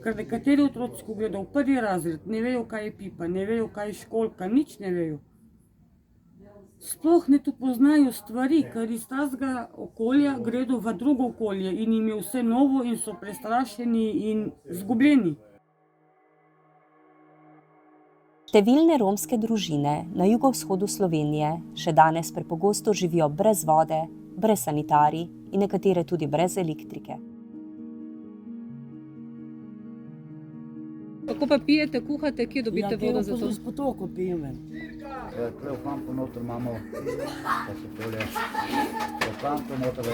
Ker nekateri otroci, ko gredo v prvi razred, ne vejo, kaj je pipa, ne vejo, kaj je školjka, nič ne vejo. Sploh ne tu poznajo stvari, ker iz tazga okolja gredo v drugo okolje in jim je vse novo in so prestrašeni in zgubljeni. Številne romske družine na jugovzhodu Slovenije še danes prepogosto živijo brez vode, brez sanitarij in nekatere tudi brez elektrike. Kako pa pijete, kuhate, kje dobite vodo za to? Ja, z potoka pijeme. Tle v kampu noter imamo, pa se tole, v kampu noter,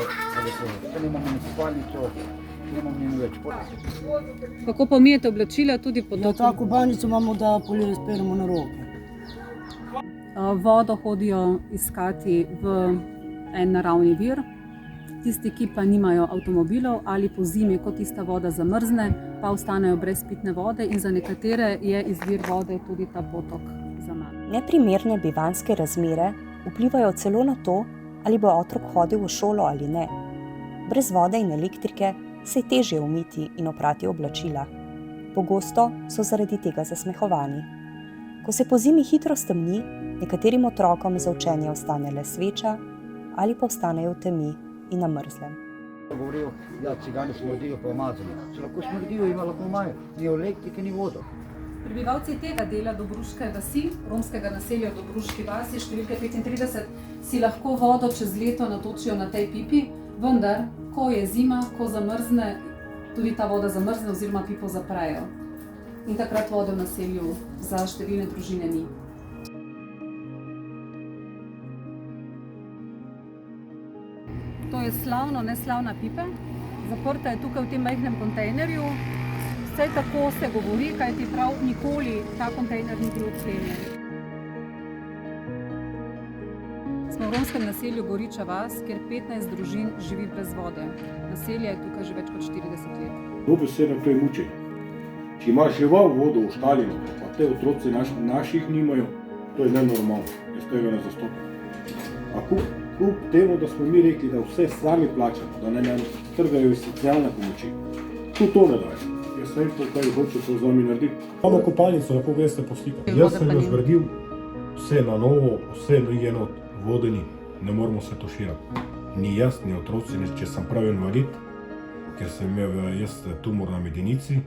če nimamo ni spalnico, nimamo ni več potoka. Kako pa umijete oblačila tudi Ja, potokom? tako banjico imamo, da polje speremo na roke. Vodo hodijo iskati v en naravni vir. Tisti, ki pa nimajo avtomobilov ali po zimi, ko tista voda zamrzne, pa ostanejo brez pitne vode in za nekatere je izvir vode tudi ta potok za mano. Neprimerne bivanjske razmere vplivajo celo na to, ali bo otrok hodil v šolo ali ne. Brez vode in elektrike se je težje umiti in oprati oblačila. Pogosto so zaradi tega zasmehovani. Ko se po zimi hitro stemni, nekaterim otrokom za učenje ostane le sveča ali pa ostanejo v temi in na mrzlem. Govorijo, ja, cigani smrdijo pa umazani. Če lahko smrdijo, ima lahko imajo. Ni elektrike, ni vodo. Prebivalci tega dela Dobruške vasi, romskega naselja v Dobruški vasi, številke 35, si lahko vodo čez leto natočijo na tej pipi, vendar, ko je zima, ko zamrzne, tudi ta voda zamrzne oziroma pipo zaprejo. In takrat vode v naselju za številne družine ni. To je slavno, neslavna pipa. Zaprta je tukaj v tem majhnem kontejnerju. Vse tako se govori, kajti prav nikoli ta kontejner ni bil odklenjen. Smo v romskem naselju Goriča vas, kjer 15 družin živi brez vode. Naselje je tukaj že več kot 40 let. Dobesedno to je mučenje. Če imaš žival vodo v štalinu, pa te otroci naših nimajo, to je nenormalno. Jaz tega ne zastopam. A kljub temu, da smo mi rekli, da vse sami plačamo, da ne trgajo iz socialne pomoči, to ne daje. Jaz ne vem, kaj hoče to z vami narediti. Imamo kopalnico, lahko greste poslikati. Jaz sem jo zgradil vse na novo, vse ni enot, vode ni, ne moramo se tuširati. Ni jaz, ni otroci, če sem pravi invalid, ker sem imel jaz tumor na medenici,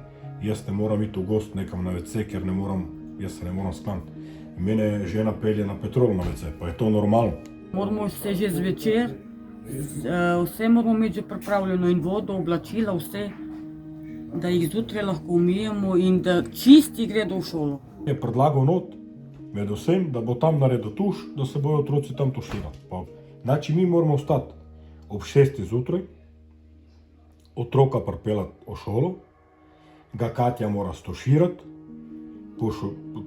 jaz ne moram iti v gost nekam na WC, ker jaz se ne moram sklaniti. Mene žena pelje na Petrol na WC, pa je to normalno. Moramo se že zvečer, vse moramo imeti že pripravljeno in vodo, oblačila, vse, da jih zjutraj lahko umijemo in da čisti gredo v šolo. Je predlagal not med vsem, da bo tam naredil tuš, da se bojo otroci tam tuširali. Znači mi moramo ostati ob 6. zjutraj, otroka pripeljati v šolo, ga Katja mora stuširati,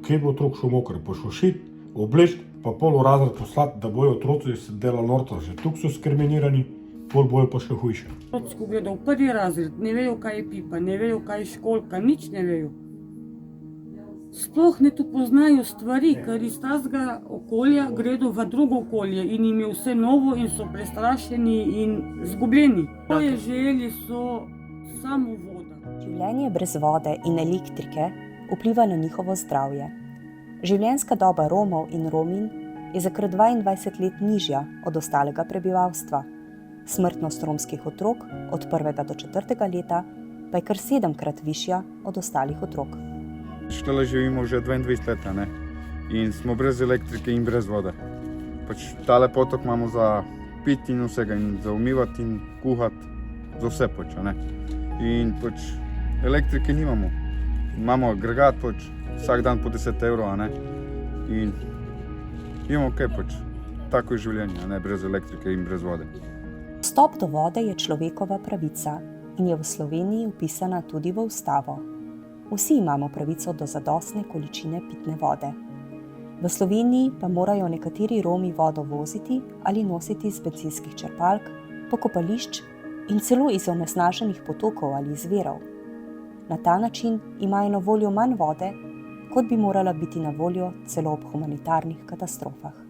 kje bo otrok šel moker, pošušiti, obleči, pa pol v razred poslati, da bojo otroci se delali norca, že tukaj so skremenirani, pol bojo pa še hujše. Otroci, ko gredo v prvi razred, ne vejo, kaj je pipa, ne vejo, kaj je školjka, nič ne vejo. Sploh ne tu poznajo stvari, ker iz tazga okolja gredo v drugo okolje in jim je vse novo in so prestrašeni in zgubljeni. Svoje želje so samo voda. Življenje brez vode in elektrike vpliva na njihovo zdravje. Življenjska doba Romov in Rominj je za kar 22 let nižja od ostalega prebivalstva. Smrtnost romskih otrok od 1. do 4. leta pa je kar 7-krat višja od ostalih otrok. Štele živimo že 22 let, ne? In smo brez elektrike in brez vode. Tale potok imamo za piti in vsega, in za umivati in kuhati, za vse ne? In elektrike nimamo. Imamo agregat vsak dan po 10 evrov, ne? In imamo kaj tako je življenje, ne? Brez elektrike in brez vode. Dostop do vode je človekova pravica in je v Sloveniji vpisana tudi v ustavo. Vsi imamo pravico do zadostne količine pitne vode. V Sloveniji pa morajo nekateri Romi vodo voziti ali nositi iz bencinskih črpalk, pokopališč in celo iz onesnaženih potokov ali izvirov. Na ta način imajo na voljo manj vode, kot bi morala biti na voljo celo ob humanitarnih katastrofah.